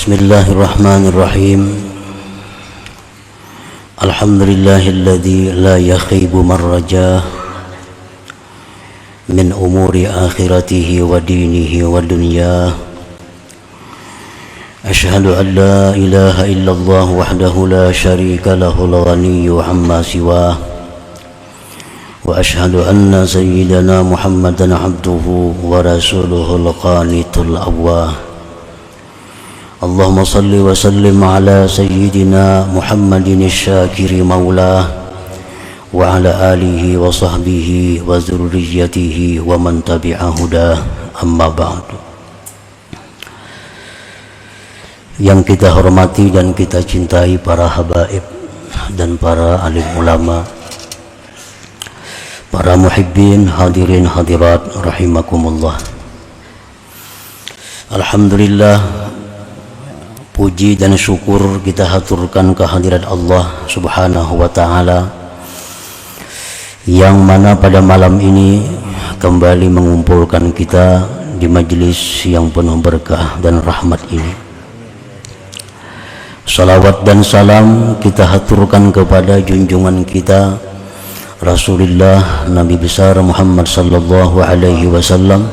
Bismillahirrahmanirrahim. Alhamdulillahilladzi la yakhibu man rajah min umuri akhiratihi wa dinihi wa dunyah. Ashhadu an la ilaha illallah wahdahu la syarika lahul ghaniyyu amma siwah. Wa ashhadu anna sayyidana Muhammadan abduhu wa rasuluhul qanitul awwah. Allahumma salli wa sallim ala sayyidina Muhammadin syakiri maulah wa ala alihi wa sahbihi wa zurriyatihi wa man tabi'ahudah, amma ba'du. Yang kita hormati dan kita cintai para habaib dan para alim ulama, para muhibbin, hadirin hadirat rahimakumullah. Alhamdulillah, puji dan syukur kita haturkan kehadirat Allah Subhanahu wa ta'ala, yang mana pada malam ini kembali mengumpulkan kita di majlis yang penuh berkah dan rahmat ini. Salawat dan salam kita haturkan kepada junjungan kita Rasulullah Nabi besar Muhammad sallallahu alaihi wasallam,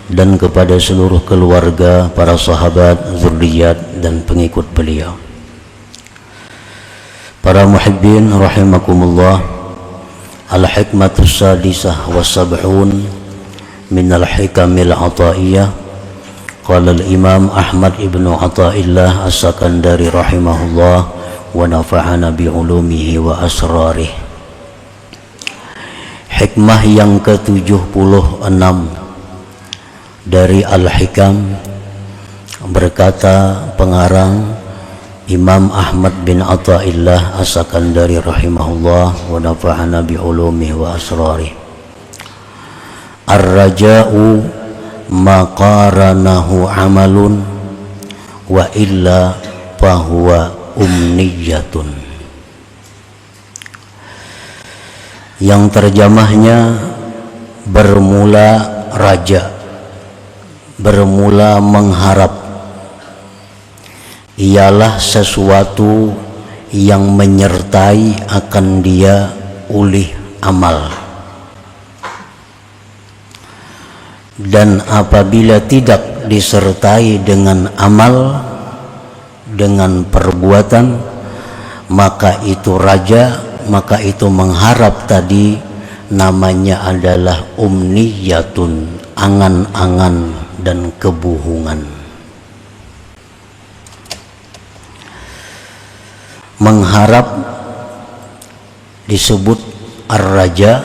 dan kepada seluruh keluarga, para sahabat, zurriyat dan pengikut beliau. Para muhibbin rahimakumullah, al-hikmatus sadisah wa sab'un min al-hikamil ataiyah. Qala al-imam Ahmad ibnu Athaillah as-Sakandari rahimahullah wa nafa'ana bi'ulumihi wa asrarih. Hikmah yang ke-76 dari Al-Hikam, berkata pengarang Imam Ahmad bin Athaillah as-Sakandari rahimahullah wa nafa'ana bi'ulumihi wa asrarih. Ar-raja'u ma qaranahu amalun wa illa fahuwa umniyatun. Yang terjemahnya, bermula raja, bermula mengharap, ialah sesuatu yang menyertai akan dia ulih amal, dan apabila tidak disertai dengan amal, dengan perbuatan, maka itu raja, maka itu mengharap tadi namanya adalah umniyatun, angan-angan dan kebohongan. Mengharap disebut ar-raja,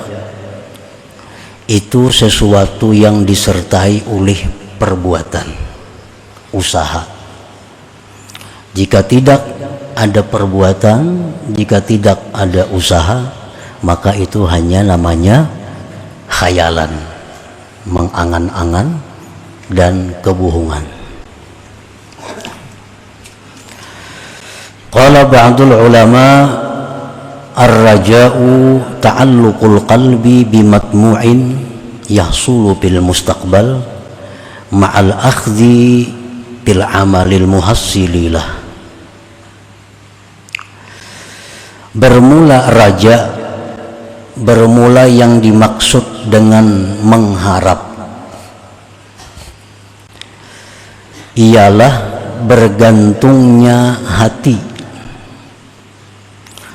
itu sesuatu yang disertai oleh perbuatan, usaha. Jika tidak ada perbuatan, jika tidak ada usaha, maka itu hanya namanya khayalan, mengangan-angan dan kebohongan. Qala ba'dul ulama, ar-raja'u ta'alluqul qalbi bimatmu'in yahsulu bil mustaqbal ma'al akhdhi bil amalil muhassililah. Bermula raja, bermula yang dimaksud dengan mengharap ialah bergantungnya hati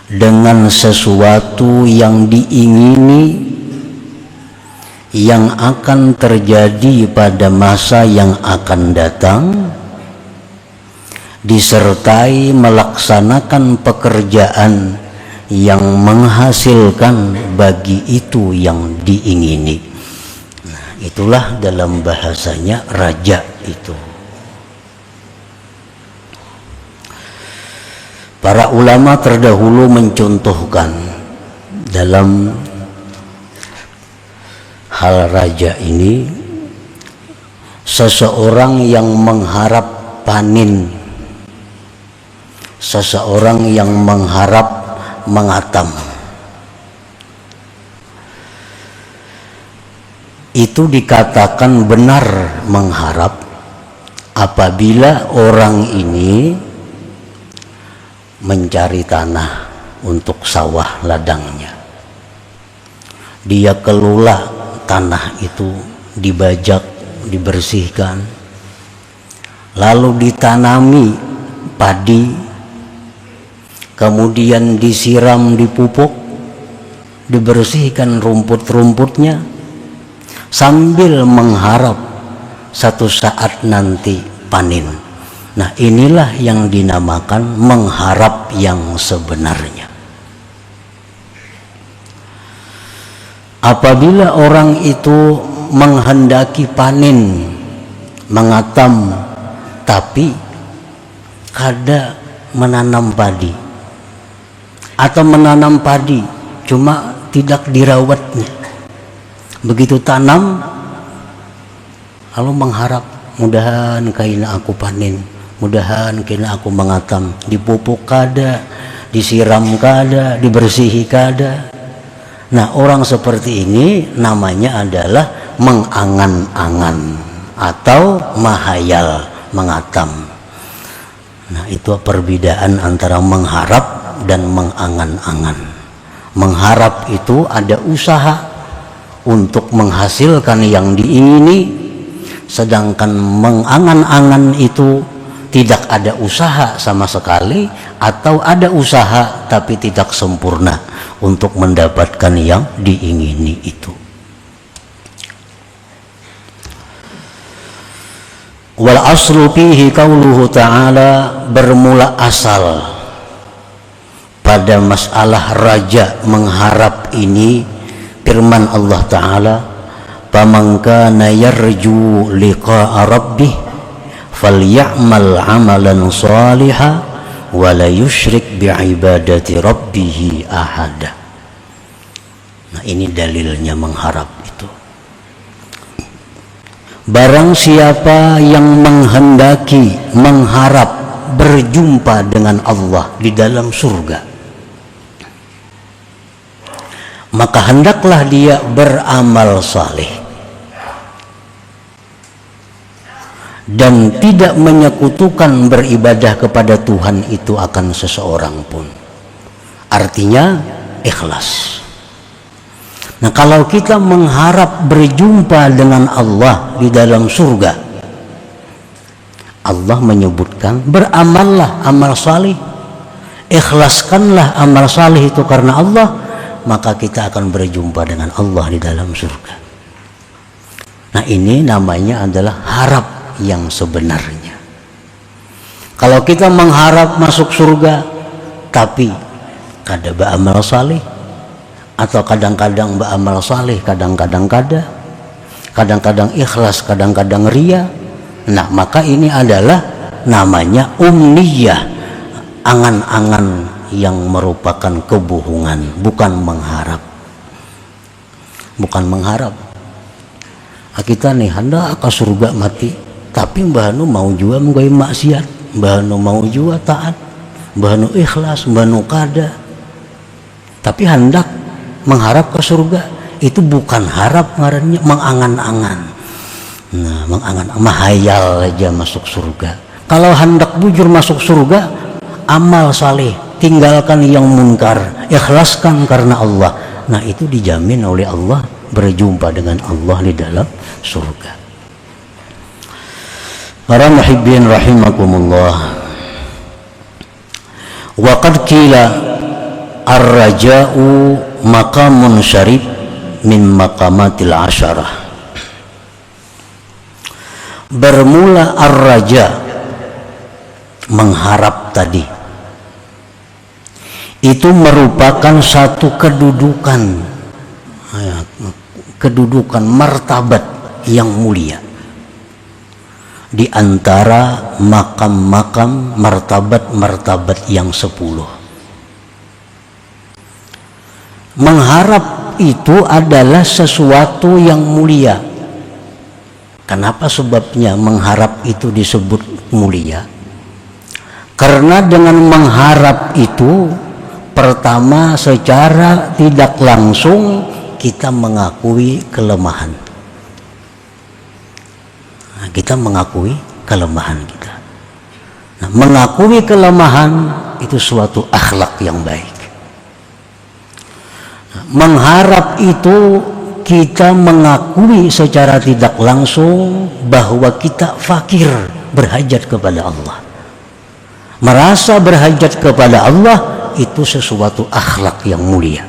dengan sesuatu yang diingini, yang akan terjadi pada masa yang akan datang, disertai melaksanakan pekerjaan yang menghasilkan bagi itu yang diingini. Nah, itulah dalam bahasanya raja itu. Para ulama terdahulu mencontohkan dalam hal raja ini, seseorang yang mengharap panen, seseorang yang mengharap mengatam, itu dikatakan benar mengharap apabila orang ini mencari tanah untuk sawah ladangnya, dia kelola tanah itu, dibajak, dibersihkan, lalu ditanami padi, kemudian disiram, dipupuk, dibersihkan rumput-rumputnya, sambil mengharap satu saat nanti panen. Nah, inilah yang dinamakan mengharap yang sebenarnya. Apabila orang itu menghendaki panen, mengatam, tapi kada menanam padi, atau menanam padi cuma tidak dirawatnya, begitu tanam lalu mengharap mudahan kaina aku panen, mudahan kaina aku mengatam, dipupuk kada, disiram kada, dibersihi kada. Nah, orang seperti ini namanya adalah mengangan-angan atau mahayal, mengatam. Nah, itu perbedaan antara mengharap dan mengangan-angan. Mengharap itu ada usaha untuk menghasilkan yang diingini, sedangkan mengangan-angan itu tidak ada usaha sama sekali, atau ada usaha tapi tidak sempurna untuk mendapatkan yang diingini itu. Wal aslu fihi qauluhu ta'ala, bermula asal pada masalah raja mengharap ini firman Allah Ta'ala, faman kana yarju liqa'a rabbih falya'mal 'amalan shalihan wa la yusyrik bi'ibadati rabbih ahada. Nah, ini dalilnya mengharap itu. Barang siapa yang menghendaki, mengharap berjumpa dengan Allah di dalam surga, maka hendaklah dia beramal saleh dan tidak menyekutukan beribadah kepada Tuhan itu akan seseorang pun. Artinya ikhlas. Nah, kalau kita mengharap berjumpa dengan Allah di dalam surga, Allah menyebutkan beramallah amal saleh, ikhlaskanlah amal saleh itu karena Allah, maka kita akan berjumpa dengan Allah di dalam surga. Nah, ini namanya adalah harap yang sebenarnya. Kalau kita mengharap masuk surga tapi kada beramal saleh, atau kadang-kadang beramal saleh, kadang-kadang kada, kadang-kadang ikhlas, kadang-kadang ria, nah maka ini adalah namanya umniyah, angan-angan yang merupakan kebohongan, bukan mengharap. Bukan mengharap. Kita nih hendak ke surga mati, tapi mbah nu mau jua menggawe maksiat, mbah nu mau jua taat, mbah nu ikhlas, mbah nu kada, tapi hendak mengharap ke surga. Itu bukan harap, ngarannya mengangan-angan. Nah, mengangan, mahayal aja masuk surga. Kalau hendak bujur masuk surga, amal saleh, tinggalkan yang munkar, ikhlaskan karena Allah. Nah, itu dijamin oleh Allah berjumpa dengan Allah di dalam surga. Para muhibbin rahimakumullah, wa qad qila ar-raja'u maqamun syarif min maqamatil asyarah. Bermula ar-raja, mengharap tadi, itu merupakan satu kedudukan martabat yang mulia di antara makam-makam, martabat-martabat yang 10. Mengharap itu adalah sesuatu yang mulia. Kenapa sebabnya mengharap itu disebut mulia? Karena dengan mengharap itu, pertama secara tidak langsung kita mengakui kelemahan. Nah, kita mengakui kelemahan kita. Nah, mengakui kelemahan itu suatu akhlak yang baik. Nah, mengharap itu kita mengakui secara tidak langsung bahwa kita fakir, berhajat kepada Allah. Merasa berhajat kepada Allah itu sesuatu akhlak yang mulia.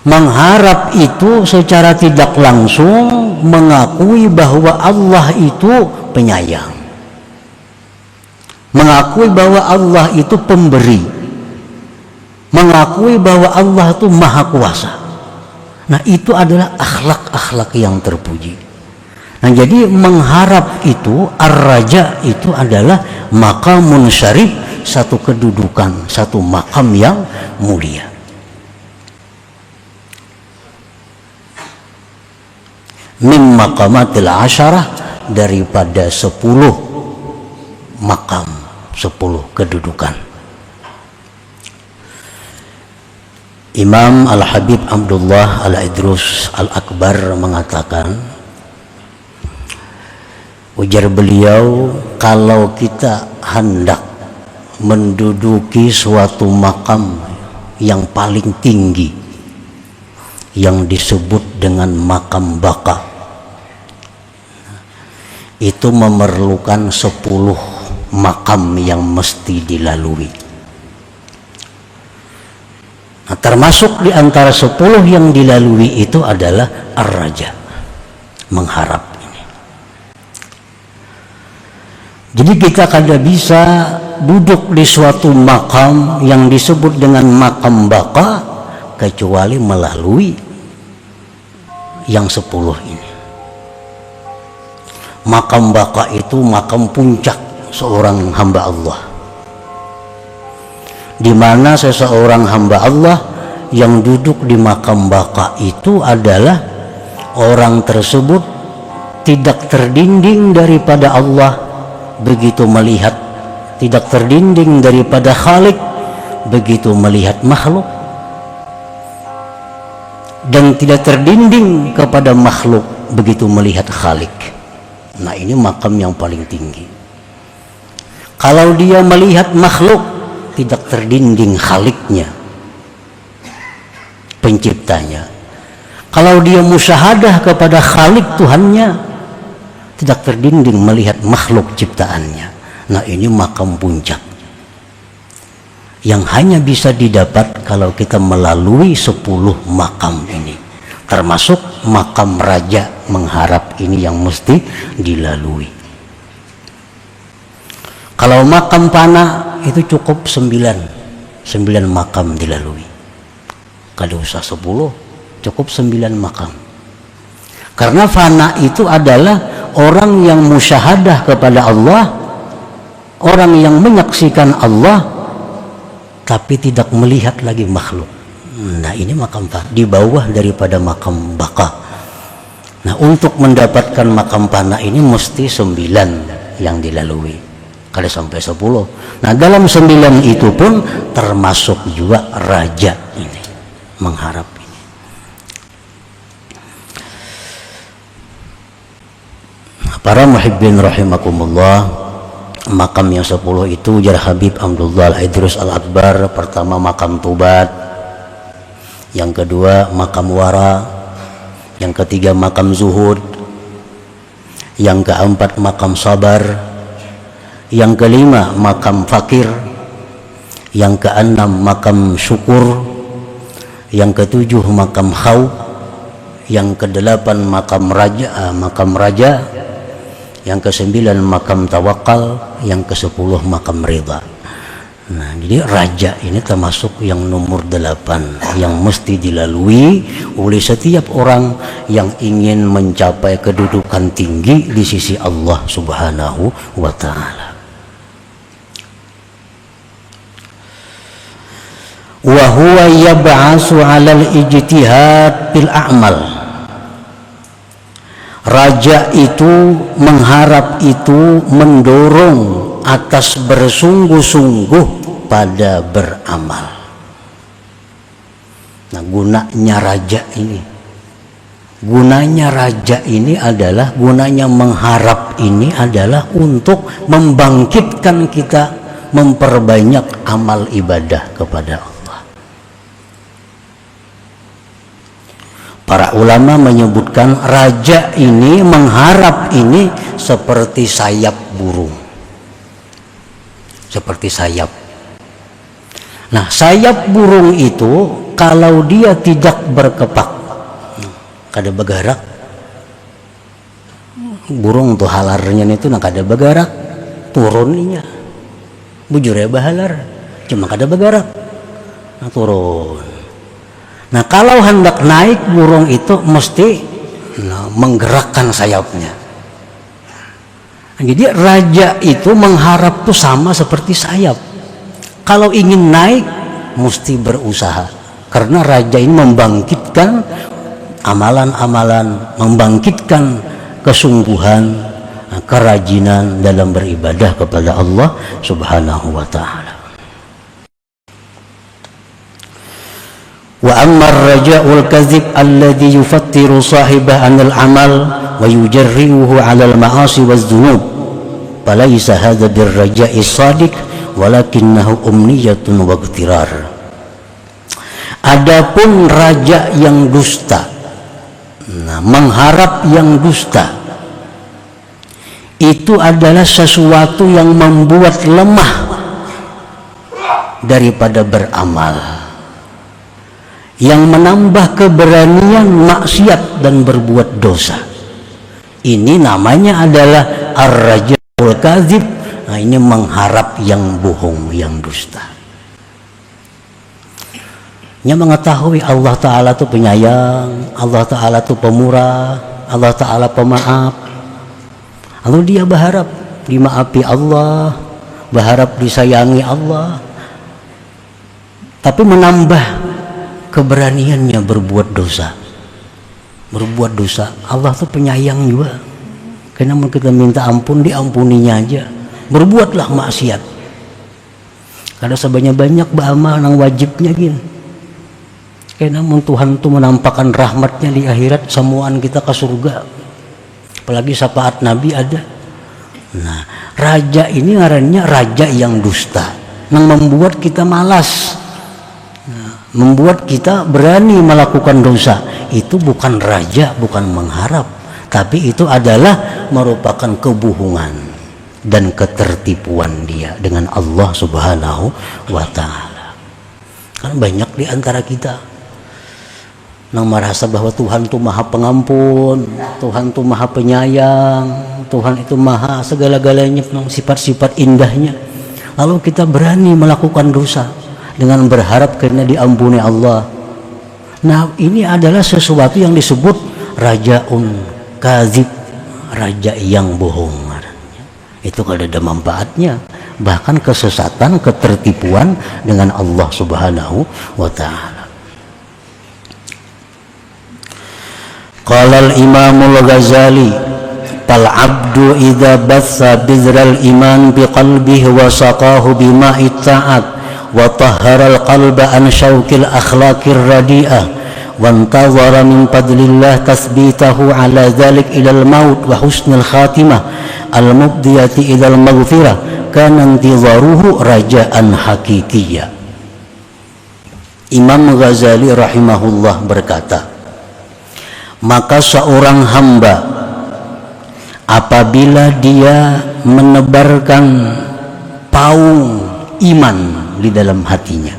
Mengharap itu secara tidak langsung mengakui bahwa Allah itu penyayang, mengakui bahwa Allah itu pemberi, mengakui bahwa Allah itu maha kuasa. Nah, itu adalah akhlak-akhlak yang terpuji. Nah, jadi mengharap itu, ar-raja itu adalah maqamun syarif, satu kedudukan, satu makam yang mulia. Min maqamatil asyarah, daripada 10 makam, 10 kedudukan. Imam Al-Habib Abdullah Al-Idrus Al-Akbar mengatakan, ujar beliau, kalau kita hendak menduduki suatu makam yang paling tinggi yang disebut dengan makam baka, itu memerlukan 10 makam yang mesti dilalui. Nah, termasuk di antara 10 yang dilalui itu adalah ar-raja, mengharap ini. Jadi kita kada bisa duduk di suatu makam yang disebut dengan makam baka kecuali melalui yang 10 ini. Makam baka itu makam puncak seorang hamba Allah, di mana seseorang hamba Allah yang duduk di makam baka itu adalah orang tersebut tidak terdinding daripada Allah begitu melihat, tidak terdinding daripada Khalik begitu melihat makhluk, dan tidak terdinding kepada makhluk begitu melihat Khalik. Nah, ini makam yang paling tinggi. Kalau dia melihat makhluk, tidak terdinding Khaliknya, penciptanya. Kalau dia musyahadah kepada Khalik Tuhannya, tidak terdinding melihat makhluk ciptaannya. Nah, ini makam puncak yang hanya bisa didapat kalau kita melalui 10 makam ini, termasuk makam raja, mengharap ini yang mesti dilalui. Kalau makam fana itu cukup 9 makam dilalui. Kada usah 10, cukup 9 makam. Karena fana itu adalah orang yang musyahadah kepada Allah, orang yang menyaksikan Allah tapi tidak melihat lagi makhluk. Nah, ini makam fana, di bawah daripada makam baka. Nah, untuk mendapatkan makam fana ini mesti 9 yang dilalui, kada sampai 10. Nah, dalam 9 itu pun termasuk juga raja ini, mengharap ini. Para muhibbin rahimakumullah, makam yang 10 itu ujar Habib Abdullah Al-Idrus Al-Akbar, pertama makam Tubat, yang kedua makam Wara, yang ketiga makam Zuhud, yang keempat makam Sabar, yang kelima makam Fakir, yang keenam makam Syukur, yang ketujuh makam Khauf, yang kedelapan makam Raja, yang ke-9 makam Tawakal, yang ke-10 makam Ridha. Nah, jadi raja ini termasuk yang nomor 8 yang mesti dilalui oleh setiap orang yang ingin mencapai kedudukan tinggi di sisi Allah Subhanahu wa ta'ala. Wa huwa yab'asu 'alal ijtihad bil a'mal. Raja itu, mengharap itu mendorong atas bersungguh-sungguh pada beramal. Nah, gunanya raja ini Gunanya raja ini adalah, gunanya mengharap ini adalah untuk membangkitkan kita, memperbanyak amal ibadah kepada Allah. Para ulama menyebutkan raja ini, mengharap ini seperti sayap burung. Seperti sayap. Nah, sayap burung itu kalau dia tidak berkepak, kada bergerak, burung tuh halarnya itu nak kada bergerak, turunnya bujur ya bahalar, cuma kada bergerak, nah turun. Nah kalau hendak naik burung itu mesti menggerakkan sayapnya. Jadi raja itu mengharap tuh sama seperti sayap. Kalau ingin naik mesti berusaha, karena raja ini membangkitkan amalan-amalan, membangkitkan kesungguhan, kerajinan dalam beribadah kepada Allah Subhanahu wa ta'ala. Wa amma ar-raja'ul kadhib alladhi yufattiru sahibah 'anil 'amal wa yujarri'uhu 'alal ma'asi waz-dhunub falaysa hadha bir-raja'i shadiq walakinnahu umniyatun wa ightirar. Adapun raja yang dusta, mengharap yang dusta, itu adalah sesuatu yang membuat lemah daripada beramal, yang menambah keberanian maksiat dan berbuat dosa. Ini namanya adalah ar-raja'ul kadzib. Nah, ini mengharap yang bohong, yang dusta. Nya mengetahui Allah Ta'ala itu penyayang, Allah Ta'ala itu pemurah, Allah Ta'ala pemaaf. Lalu dia berharap dimaafi Allah, berharap disayangi Allah, tapi menambah keberaniannya berbuat dosa. Berbuat dosa, Allah itu penyayang juga. Karena kita minta ampun, diampuninya aja. Berbuatlah maksiat. Kada sebanyak-banyak beramal nang wajibnya gin. Karena Tuhan itu menampakkan rahmatnya di akhirat, semuaan kita ke surga. Apalagi syafaat Nabi ada. Nah, raja ini ngarannya raja yang dusta, yang membuat kita malas, membuat kita berani melakukan dosa. Itu bukan raja, bukan mengharap, tapi itu adalah merupakan kebohongan dan ketertipuan dia dengan Allah Subhanahu wa ta'ala. Kan banyak di antara kita yang merasa bahwa Tuhan itu maha pengampun, Tuhan itu maha penyayang, Tuhan itu maha segala-galanya, sifat-sifat indahnya. Lalu kita berani melakukan dosa dengan berharap karena diampuni Allah. Nah, ini adalah sesuatu yang disebut rajaun kadzib, raja yang bohong. Itu kalau ada manfaatnya, bahkan kesesatan, ketertipuan dengan Allah Subhanahu wa ta'ala. Qala al-Imam al-Ghazali fal 'abdu idza batha bizral iman biqalbihi wa saqahu bima'i ta'at wa tahhara al-qalba an syauqil akhlaqir radi'ah wa antazara min fadlillah tasbitahu ala dhalik ila al-maut wa husnul khatimah al-mubdiyati ila al-maghfirah kana intizaruhu raja'an haqiqiyya. Imam Ghazali rahimahullah berkata, maka seorang hamba apabila dia menebarkan paung iman di dalam hatinya,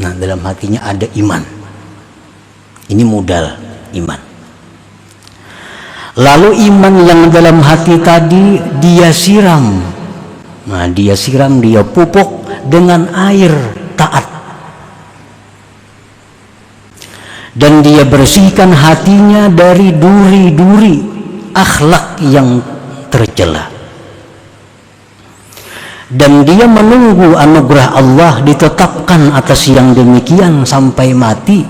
nah dalam hatinya ada iman, ini modal iman, lalu iman yang dalam hati tadi dia siram, nah dia siram, dia pupuk dengan air taat, dan dia bersihkan hatinya dari duri-duri akhlak yang tercela, dan dia menunggu anugerah Allah ditetapkan atas yang demikian sampai mati,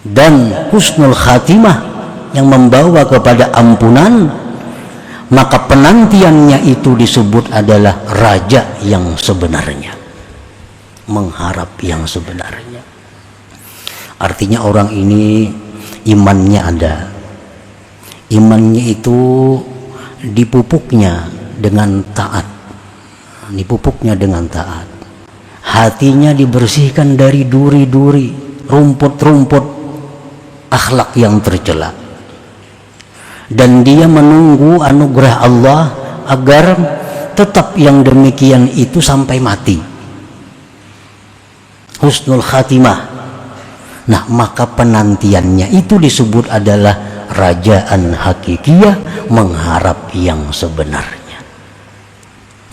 dan husnul khatimah yang membawa kepada ampunan, maka penantiannya itu disebut adalah raja yang sebenarnya, mengharap yang sebenarnya. Artinya orang ini imannya ada. Imannya itu dipupuknya dengan taat. Dipupuknya dengan taat. Hatinya dibersihkan dari duri-duri, rumput-rumput akhlak yang tercela. Dan dia menunggu anugerah Allah agar tetap yang demikian itu sampai mati. Husnul khatimah. Nah, maka penantiannya itu disebut adalah rajaan hakikiyah, mengharap yang sebenarnya.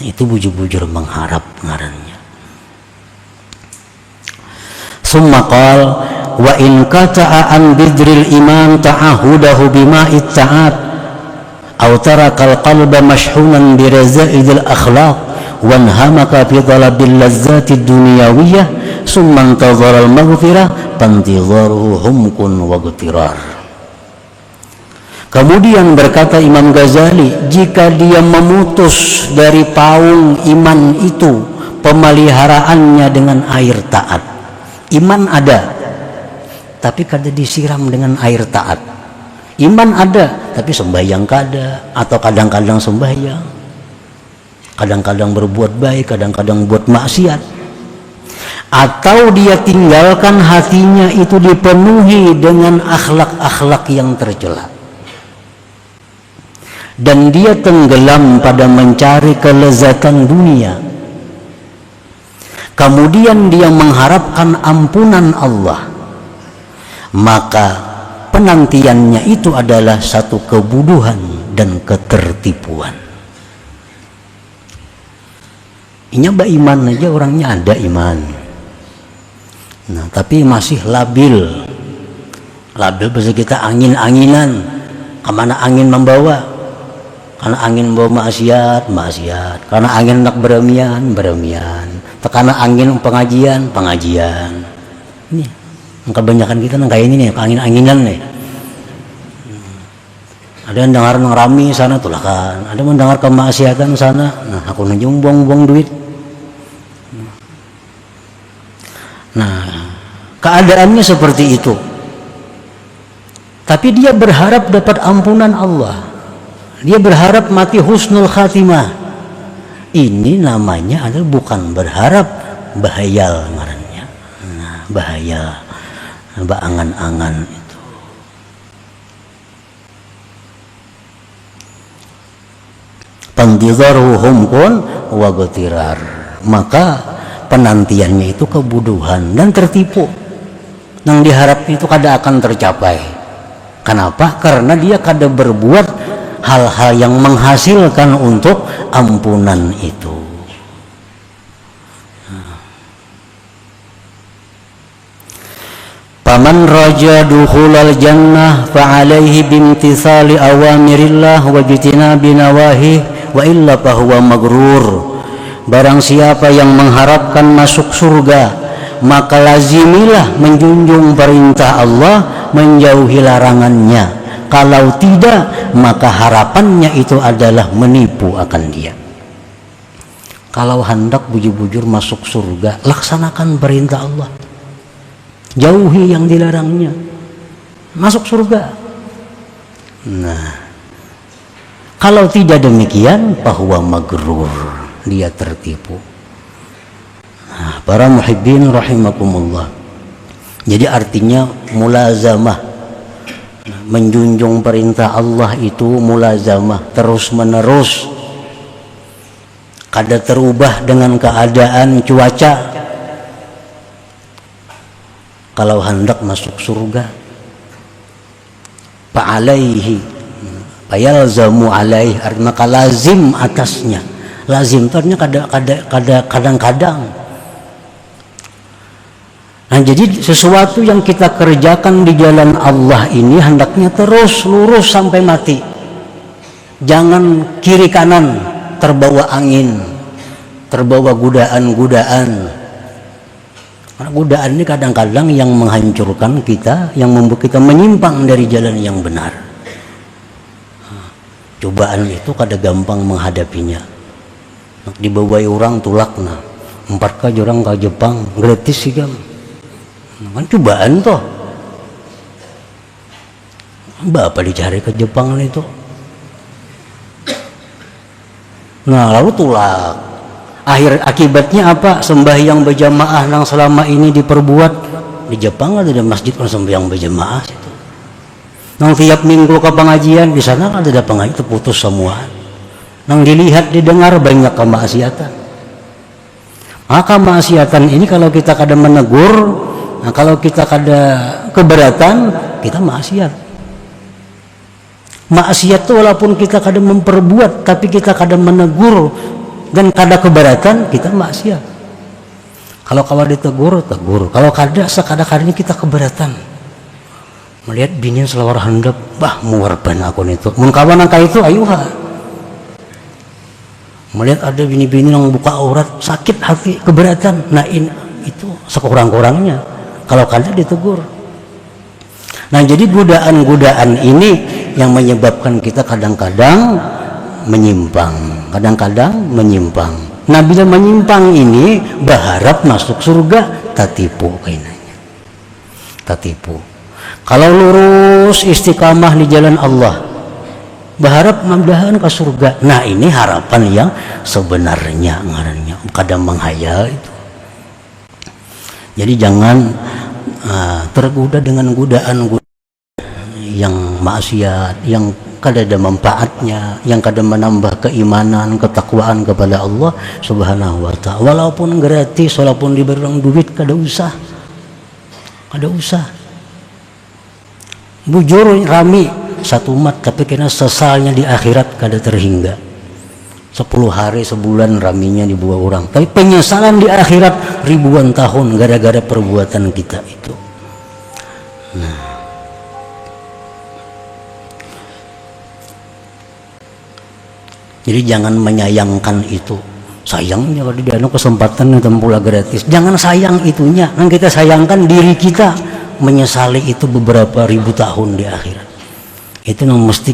Itu bujur-bujur mengharap ngarannya. Summa qal wa in qata'a an bidril iman ta'ahudahu bima'it ta'at aw tarakal qalba mashhunan biraza'idil akhlaq wanhamaka fi talabil lazzatid dunyawiyah summa intazara al maghfirah fantidharuhu humkun wa ghtirar. Kemudian berkata Imam Ghazali, jika dia memutus dari paung iman itu pemeliharaannya dengan air taat. Iman ada, tapi kada disiram dengan air taat. Iman ada, tapi sembahyang kada, atau kadang-kadang sembahyang, kadang-kadang berbuat baik, kadang-kadang buat maksiat. Atau dia tinggalkan hatinya itu dipenuhi dengan akhlak-akhlak yang tercela. Dan dia tenggelam pada mencari kelezatan dunia. Kemudian dia mengharapkan ampunan Allah. Maka penantiannya itu adalah satu kebodohan dan ketertipuan. Ini iman aja, orangnya ada iman. Nah, tapi masih labil. Labil bahasa kita angin-anginan. Kemana angin membawa? Karena angin membawa maksiat, maksiat. Karena angin nak beremian, beremian. Karena angin pengajian, pengajian. Ini kebanyakan kita kayak ini nih, angin-anginan nih. Ada yang dengar ngerami sana tulah kan. Ada yang mendengar kemaksiatan sana. Nah, aku nunjuk buang-buang duit. Nah, keadaannya seperti itu. Tapi dia berharap dapat ampunan Allah. Dia berharap mati husnul khatimah. Ini namanya adalah bukan berharap, bahayal ngarannya. Nah, bahaya, baangan-angan itu. Pantidharuhum kun wa ghtirar. Maka penantiannya itu kebodohan dan tertipu. Yang diharap itu kada akan tercapai. Kenapa? Karena dia kada berbuat hal-hal yang menghasilkan untuk ampunan itu. Faman raja dukhulal jannah fa'alaihi bimtithali awamirillah wa jitinabi nawahi wa illa fahuwa magrur. Barang siapa yang mengharapkan masuk surga, maka lazimilah menjunjung perintah Allah, menjauhi larangannya. Kalau tidak, maka harapannya itu adalah menipu akan dia. Kalau hendak bujur-bujur masuk surga, laksanakan perintah Allah. Jauhi yang dilarangnya. Masuk surga. Nah, kalau tidak demikian, bahwa magrur, dia tertipu. Nah, para muhibbin rahimakumullah. Jadi artinya mulazamah. Menjunjung perintah Allah itu mulazamah, terus menerus, kada terubah dengan keadaan cuaca. Kalau hendak masuk surga, fa'alaihi, fayalzamu alaihi, maka lazim atasnya. Lazim itu artinya kadang-kadang. Nah, jadi sesuatu yang kita kerjakan di jalan Allah ini hendaknya terus lurus sampai mati. Jangan kiri kanan terbawa angin, terbawa godaan-godaan. Karena godaan ini kadang-kadang yang menghancurkan kita, yang membuat kita menyimpang dari jalan yang benar. Cobaan itu kada gampang menghadapinya. Dibawai orang tulakna, 4 ka orang ke Jepang, gratis sih kan. Kan cobaan toh. Bapak dicari ke Jepang itu. Nah lalu tulak. Akhir akibatnya apa? Sembahyang berjamaah yang selama ini diperbuat di Jepang ada masjid kan sembahyang berjamaah situ. Nang tiap minggu ke pengajian di sana ada pengajian itu putus semua. Nang dilihat didengar banyak kemaksiatan. Maka kemaksiatan ini kalau kita kada menegur, nah kalau kita kada keberatan, kita maksiat. Maksiat itu walaupun kita kada memperbuat, tapi kita kada menegur dan kada keberatan, kita maksiat. Kalau kawan ditegur, tegur. Kalau kada, sekada-kadanya kita keberatan. Melihat bini selawar handap, bah muarban aku itu. Mun kawan angka itu, ayuha. Melihat ada bini-bini yang buka aurat, sakit hati, keberatan. Nah itu sekurang-kurangnya. Kalau kada ditegur. Nah jadi godaan-godaan ini yang menyebabkan kita kadang-kadang menyimpang. Nah bila menyimpang ini berharap masuk surga, tatipu kainanya. Tatipu. Kalau lurus istiqamah di jalan Allah, berharap mudah-mudahan ke surga. Nah ini harapan yang sebenarnya ngarannya kadang menghayal itu. Jadi jangan tergoda dengan godaan yang maksiat, yang kada ada manfaatnya, yang kada menambah keimanan, ketakwaan kepada Allah Subhanahu wa ta'ala. Walaupun gratis, walaupun diberi duit, kada usah. Bujur rami satu umat, tapi kena sesalnya di akhirat kada terhingga. 10 hari sebulan raminya dibuat orang, tapi penyesalan di akhirat ribuan tahun gara-gara perbuatan kita itu. Nah, jadi jangan menyayangkan itu. Sayangnya kalau di danau kesempatan tempula gratis, jangan sayang itunya. Yang kita sayangkan diri kita menyesali itu beberapa ribu tahun di akhirat. Itu yang mesti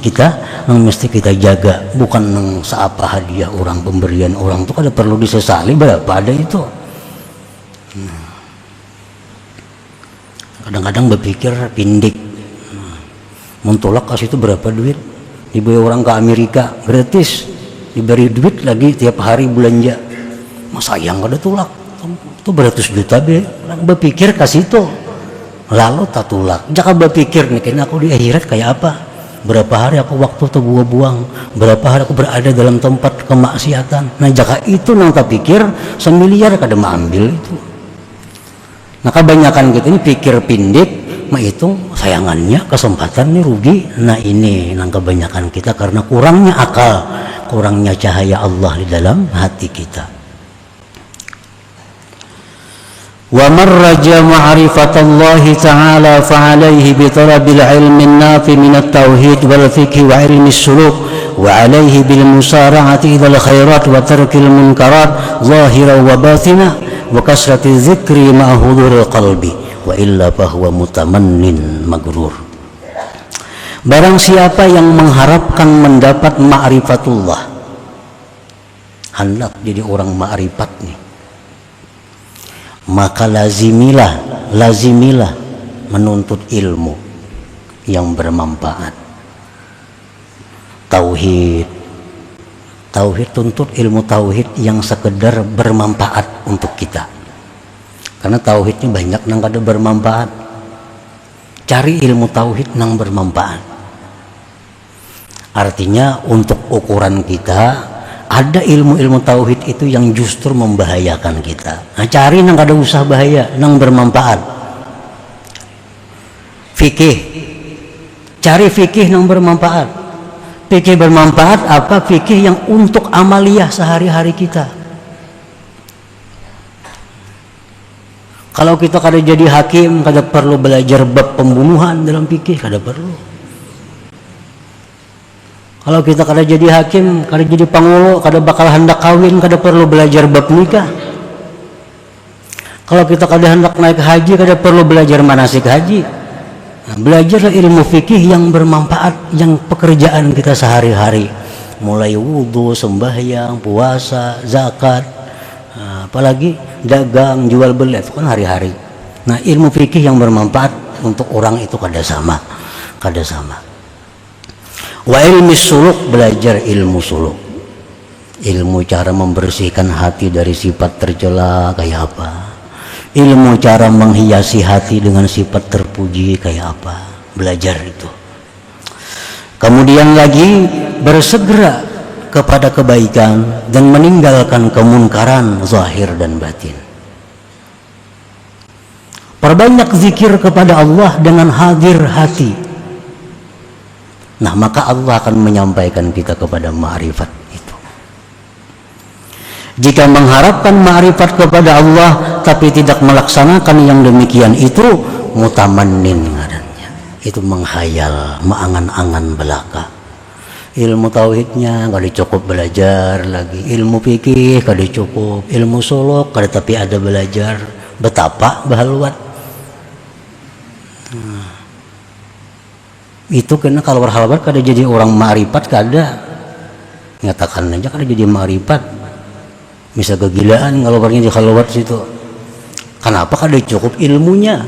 kita jaga, bukan yang seapa hadiah orang, pemberian orang itu kada perlu disesali berapa ada itu. Kadang-kadang berpikir pindik, mentolak kasih itu berapa duit, diberi orang ke Amerika gratis, diberi duit lagi tiap hari belanja, mas sayang kada tulak itu beratus juta be, berpikir kasih itu lalu tak tulak. Jangan berpikir nih kena aku di akhirat kayak apa, berapa hari aku waktu tuh buang-buang, berapa hari aku berada dalam tempat kemaksiatan. Nah jika itu nang tak pikir semiliar kada ambil itu. Nah kebanyakan kita ini pikir pindik, menghitung sayangannya kesempatan ini rugi. Nah ini nang kebanyakan kita karena kurangnya akal, kurangnya cahaya Allah di dalam hati kita. Wa man raja ma'rifatallahi ta'ala fa'alaihi bi talabil ilmi nafi min at-tauhid wal fiqh wa ilmi suluk wa alaihi bil musara'ati ila al-khairat wa tarkil munkarat zahiran wa batina wa kasrati dzikri ma huduril qalbi wa illa fahuwa mutamannin magrur. Barang siapa yang mengharapkan mendapat ma'rifatullah, hendak jadi orang ma'rifat nih, maka lazimilah menuntut ilmu yang bermanfaat. Tauhid, tuntut ilmu tauhid yang sekedar bermanfaat untuk kita. Karena tauhidnya banyak nang kada bermanfaat. Cari ilmu tauhid nang bermanfaat. Artinya untuk ukuran kita, ada ilmu-ilmu tauhid itu yang justru membahayakan kita. Nah, cari nang kada usah bahaya, nang bermanfaat. Fikih, cari fikih nang bermanfaat. Fikih bermanfaat apa? Fikih yang untuk amaliyah sehari-hari kita. Kalau kita kada jadi hakim, kada perlu belajar bab pembunuhan dalam fikih, kada perlu. Kalau kita kada jadi hakim, kada jadi pangulo, kada bakal hendak kawin, kada perlu belajar bab nikah. Kalau kita kada hendak naik haji, kada perlu belajar manasik haji. Nah, belajarlah ilmu fikih yang bermanfaat, yang pekerjaan kita sehari-hari, mulai wudhu, sembahyang, puasa, zakat, apalagi dagang, jual beli, itu kan hari-hari. Nah ilmu fikih yang bermanfaat untuk orang itu kada sama. Wa ilmi suluk, belajar ilmu suluk, ilmu cara membersihkan hati dari sifat tercela kayak apa, ilmu cara menghiasi hati dengan sifat terpuji kayak apa, belajar itu. Kemudian lagi bersegera kepada kebaikan dan meninggalkan kemunkaran zahir dan batin. Perbanyak zikir kepada Allah dengan hadir hati. Nah, maka Allah akan menyampaikan kita kepada ma'rifat itu. Jika mengharapkan ma'rifat kepada Allah tapi tidak melaksanakan yang demikian itu, mutamannin ngarannya. Itu menghayal, mengangan-angan belaka. Ilmu tauhidnya kada cukup belajar lagi, ilmu fikih kada cukup, ilmu suluk kada tapi ada belajar. Betapa bahaluat. Itu kena kalau berhalawat kada jadi orang ma'rifat, kada nyatakan aja kada jadi ma'rifat, bisa kegilaan kalau orangnya di halawat situ. Kenapa kada cukup ilmunya?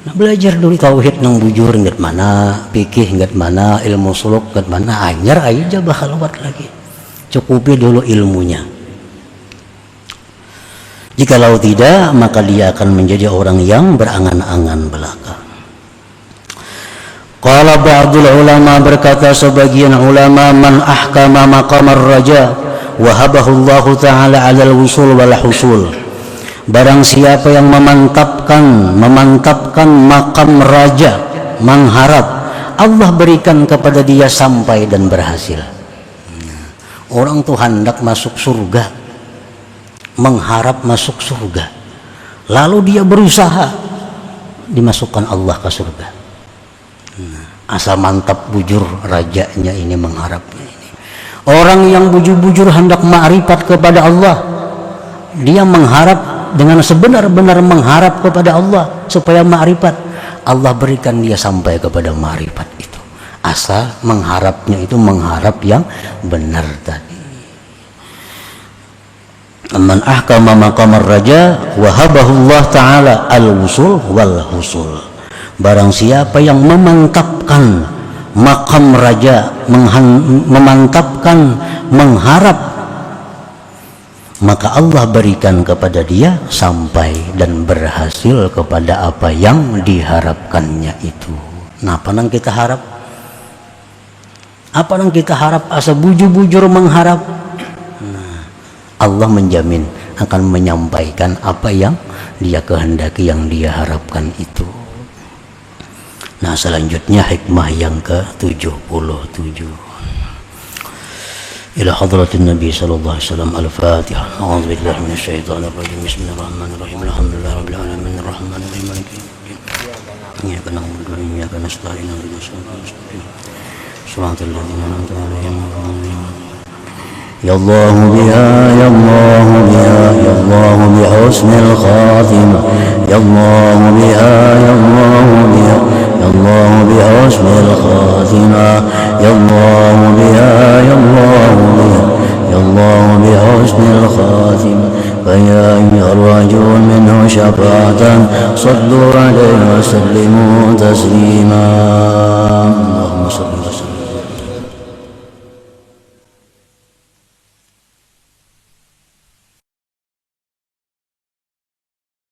Nah, belajar dulu tauhid nang bujur ingat mana, fikih ingat mana, ilmu suluk ingat mana, anyar aja bahalawat lagi. Cukupi dulu ilmunya. Jikalau tidak, maka dia akan menjadi orang yang berangan-angan belaka. Qala ba'dul ulama, berkata sebagian ulama, man ahkama maqamar raja wahabahu Allah ta'ala 'alal wusul wal husul. Barang siapa yang memantapkan makam raja, mengharap Allah berikan kepada dia sampai dan berhasil. Orang tuh hendak masuk surga, mengharap masuk surga, lalu dia berusaha dimasukkan Allah ke surga. Asal mantap bujur rajanya ini, mengharapnya ini. Orang yang bujur-bujur hendak ma'rifat kepada Allah, dia mengharap dengan sebenar-benar mengharap kepada Allah supaya ma'rifat, Allah berikan dia sampai kepada ma'rifat itu. Asal mengharapnya itu mengharap yang benar tadi. Man ahkama maqamar raja wahabahu Allah ta'ala al-wusul wal husul. Barang siapa yang memantapkan makam raja, memantapkan mengharap, maka Allah berikan kepada dia sampai dan berhasil kepada apa yang diharapkannya itu. Nah, apa yang kita harap? Apa yang kita harap? Asa bujur-bujur mengharap. Nah, Allah menjamin akan menyampaikan apa yang dia kehendaki, yang dia harapkan itu. Nah, selanjutnya hikmah yang ke-77. Ila hadratin Nabi sallallahu alaihi wasallam. Al-Fatihah. A'udzu billahi minasy syaithanir rajim. Bismillahirrahmanirrahim. Alhamdulillahi rabbil alamin arrahmanir rahim maliki yaumiddin. Iyyaka na'budu wa iyyaka nasta'in. Ihdinas siratal mustaqim. Shiratal ladzina an'amta 'alaihim ghairil maghdubi. Ya Allah biha, ya Allah biha, ya Allah bi husnil khatimah. Ya Allah biha, ya Allah biha, ya Allah bi husnil khatimah. Ya Allah biha, ya Allah biha, ya Allah bi husnil khatimah. فيا أيها الرجل منه شفاعة صلوا عليه وسلموا تسليما. اللهم صل وسلم